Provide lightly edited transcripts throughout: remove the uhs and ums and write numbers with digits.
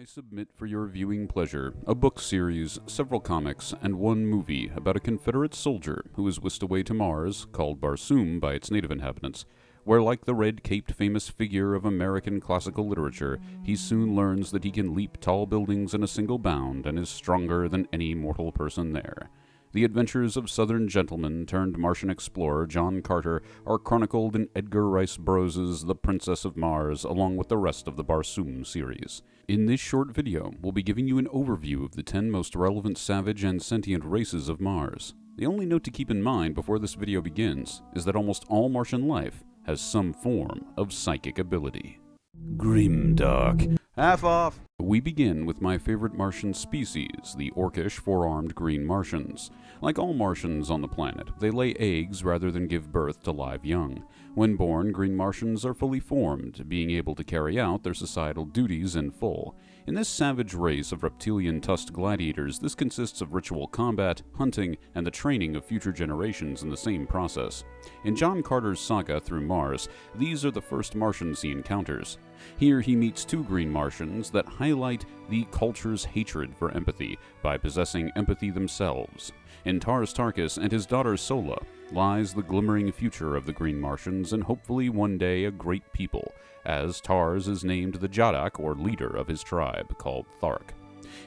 I submit for your viewing pleasure a book series, several comics, and one movie about a Confederate soldier who is whisked away to Mars, called Barsoom by its native inhabitants, where, like the red-caped famous figure of American classical literature, he soon learns that he can leap tall buildings in a single bound and is stronger than any mortal person there. The adventures of Southern gentleman turned Martian explorer John Carter are chronicled in Edgar Rice Burroughs' The Princess of Mars, along with the rest of the Barsoom series. In this short video, we'll be giving you an overview of the 10 most relevant savage and sentient races of Mars. The only note to keep in mind before this video begins is that almost all Martian life has some form of psychic ability. Grimdark. Half off! We begin with my favorite Martian species, the orcish four-armed green Martians. Like all Martians on the planet, they lay eggs rather than give birth to live young. When born, green Martians are fully formed, being able to carry out their societal duties in full. In this savage race of reptilian tusked gladiators, this consists of ritual combat, hunting, and the training of future generations in the same process. In John Carter's saga through Mars, these are the first Martians he encounters. Here he meets two green Martians that highlight the culture's hatred for empathy by possessing empathy themselves. In Tars Tarkas and his daughter Sola lies the glimmering future of the green Martians and hopefully one day a great people, as Tars is named the Jadak, or leader of his tribe, called Thark.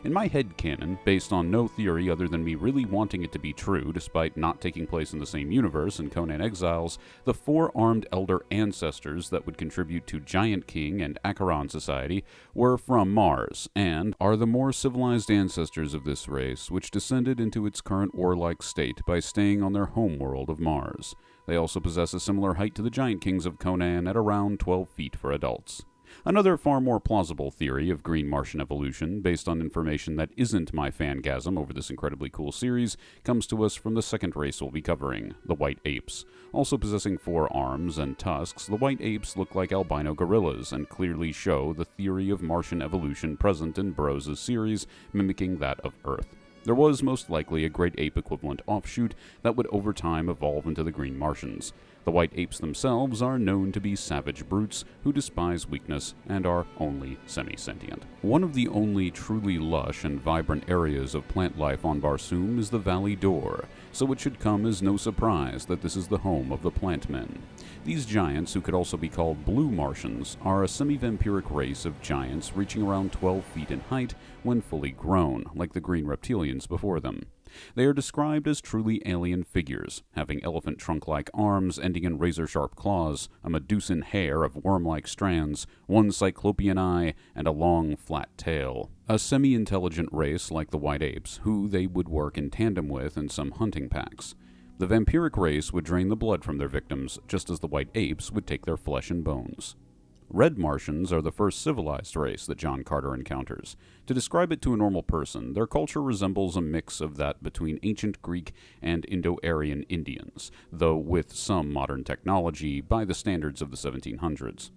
In my headcanon, based on no theory other than me really wanting it to be true despite not taking place in the same universe in Conan Exiles, the four-armed elder ancestors that would contribute to Giant King and Acheron society were from Mars, and are the more civilized ancestors of this race, which descended into its current warlike state by staying on their homeworld of Mars. They also possess a similar height to the Giant Kings of Conan at around 12 feet for adults. Another far more plausible theory of green Martian evolution, based on information that isn't my fangasm over this incredibly cool series, comes to us from the second race we'll be covering, the White Apes. Also possessing 4 arms and tusks, the White Apes look like albino gorillas and clearly show the theory of Martian evolution present in Burroughs' series, mimicking that of Earth. There was most likely a great ape equivalent offshoot that would over time evolve into the green Martians. The white apes themselves are known to be savage brutes who despise weakness and are only semi-sentient. One of the only truly lush and vibrant areas of plant life on Barsoom is the Valley Door, so it should come as no surprise that this is the home of the plant men. These giants, who could also be called blue Martians, are a semi-vampiric race of giants reaching around 12 feet in height when fully grown, like the green reptilians before them. They are described as truly alien figures, having elephant trunk-like arms ending in razor-sharp claws, a Medusan hair of worm-like strands, one cyclopean eye, and a long, flat tail. A semi-intelligent race like the white apes, who they would work in tandem with in some hunting packs. The vampiric race would drain the blood from their victims, just as the white apes would take their flesh and bones. Red Martians are the first civilized race that John Carter encounters. To describe it to a normal person, their culture resembles a mix of that between ancient Greek and Indo-Aryan Indians, though with some modern technology by the standards of the 1700s.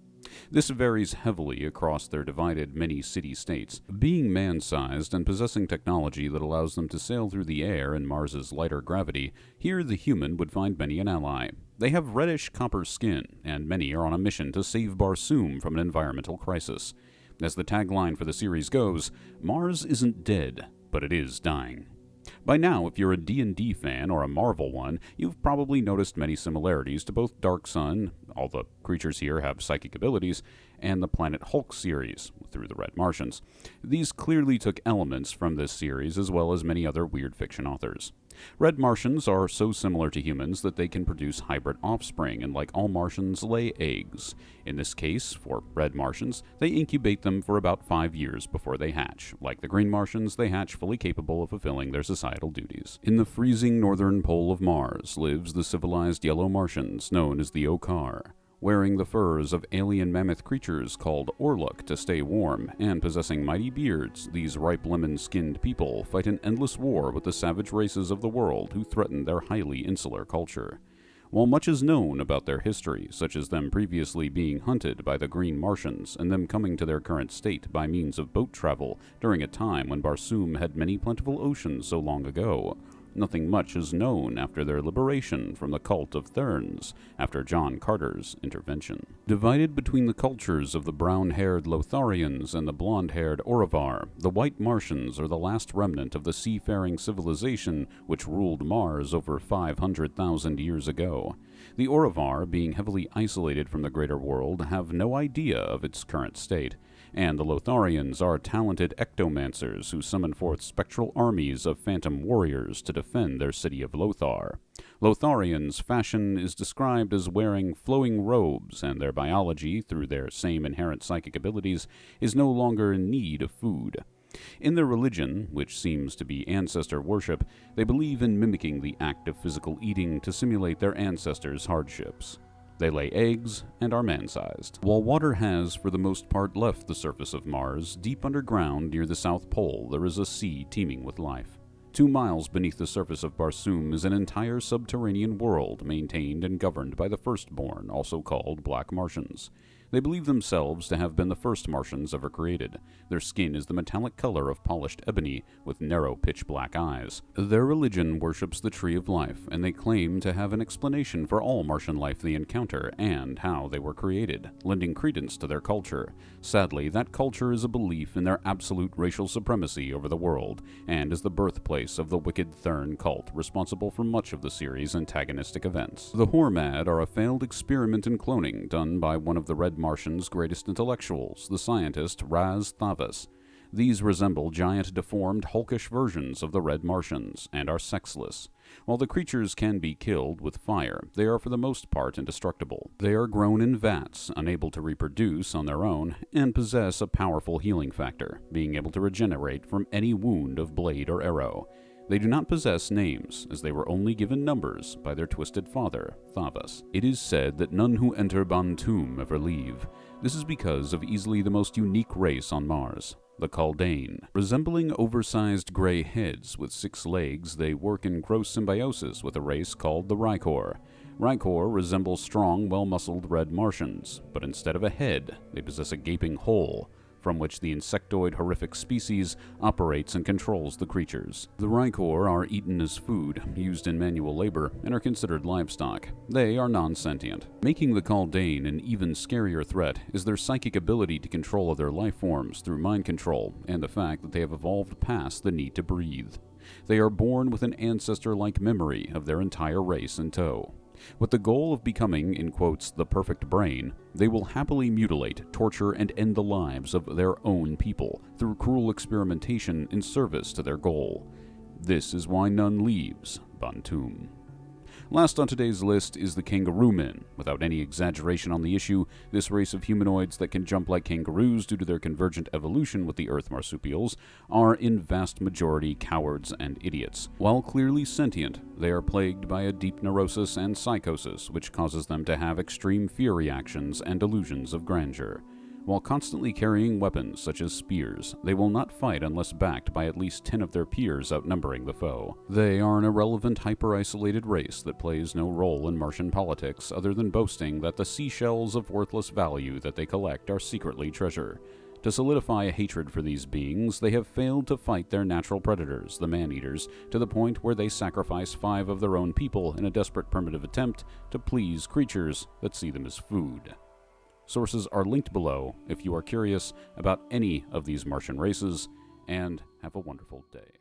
This varies heavily across their divided many city-states. Being man-sized and possessing technology that allows them to sail through the air in Mars's lighter gravity, here the human would find many an ally. They have reddish copper skin, and many are on a mission to save Barsoom from an environmental crisis. As the tagline for the series goes, Mars isn't dead, but it is dying. By now, if you're a D&D fan or a Marvel one, you've probably noticed many similarities to both Dark Sun, all the creatures here have psychic abilities, and the Planet Hulk series, through the Red Martians. These clearly took elements from this series as well as many other weird fiction authors. Red Martians are so similar to humans that they can produce hybrid offspring, and like all Martians, lay eggs. In this case, for red Martians, they incubate them for about 5 years before they hatch. Like the green Martians, they hatch fully capable of fulfilling their societal duties. In the freezing northern pole of Mars lives the civilized yellow Martians known as the Okar. Wearing the furs of alien mammoth creatures called Orluk to stay warm, and possessing mighty beards, these ripe lemon-skinned people fight an endless war with the savage races of the world who threaten their highly insular culture. While much is known about their history, such as them previously being hunted by the green Martians and them coming to their current state by means of boat travel during a time when Barsoom had many plentiful oceans so long ago, Nothing much is known after their liberation from the cult of Therns after John Carter's intervention. Divided between the cultures of the brown-haired Lotharians and the blonde-haired Aurivar, the white Martians are the last remnant of the seafaring civilization which ruled Mars over 500,000 years ago. The Aurivar, being heavily isolated from the greater world, have no idea of its current state, and the Lotharians are talented ectomancers who summon forth spectral armies of phantom warriors to defend their city of Lothar. Lotharians' fashion is described as wearing flowing robes, and their biology, through their same inherent psychic abilities, is no longer in need of food. In their religion, which seems to be ancestor worship, they believe in mimicking the act of physical eating to simulate their ancestors' hardships. They lay eggs and are man-sized. While water has, for the most part, left the surface of Mars, deep underground near the South Pole there is a sea teeming with life. 2 miles beneath the surface of Barsoom is an entire subterranean world maintained and governed by the Firstborn, also called Black Martians. They believe themselves to have been the first Martians ever created. Their skin is the metallic color of polished ebony, with narrow pitch-black eyes. Their religion worships the Tree of Life, and they claim to have an explanation for all Martian life they encounter and how they were created, lending credence to their culture. Sadly, that culture is a belief in their absolute racial supremacy over the world, and is the birthplace of the wicked Thern cult, responsible for much of the series' antagonistic events. The Hormad are a failed experiment in cloning done by one of the Red Martians' greatest intellectuals, the scientist Raz Thavas. These resemble giant, deformed, hulkish versions of the Red Martians, and are sexless. While the creatures can be killed with fire, they are for the most part indestructible. They are grown in vats, unable to reproduce on their own, and possess a powerful healing factor, being able to regenerate from any wound of blade or arrow. They do not possess names, as they were only given numbers by their twisted father, Thavas. It is said that none who enter Barsoom ever leave. This is because of easily the most unique race on Mars, the Kaldane. Resembling oversized gray heads with 6 legs, they work in gross symbiosis with a race called the Rykor. Rykor resemble strong, well-muscled red Martians, but instead of a head, they possess a gaping hole, from which the insectoid horrific species operates and controls the creatures. The Rykor are eaten as food, used in manual labor, and are considered livestock. They are non-sentient. Making the Kaldane an even scarier threat is their psychic ability to control other life forms through mind control, and the fact that they have evolved past the need to breathe. They are born with an ancestor-like memory of their entire race in tow. With the goal of becoming, in quotes, the perfect brain, they will happily mutilate, torture, and end the lives of their own people through cruel experimentation in service to their goal. This is why none leaves Barsoom. Last on today's list is the Kangaroo Men. Without any exaggeration on the issue, this race of humanoids that can jump like kangaroos due to their convergent evolution with the Earth marsupials are in vast majority cowards and idiots. While clearly sentient, they are plagued by a deep neurosis and psychosis, which causes them to have extreme fear reactions and delusions of grandeur. While constantly carrying weapons such as spears, they will not fight unless backed by at least 10 of their peers outnumbering the foe. They are an irrelevant, hyper-isolated race that plays no role in Martian politics other than boasting that the seashells of worthless value that they collect are secretly treasure. To solidify a hatred for these beings, they have failed to fight their natural predators, the man-eaters, to the point where they sacrifice 5 of their own people in a desperate primitive attempt to please creatures that see them as food. Sources are linked below if you are curious about any of these Martian races, and have a wonderful day.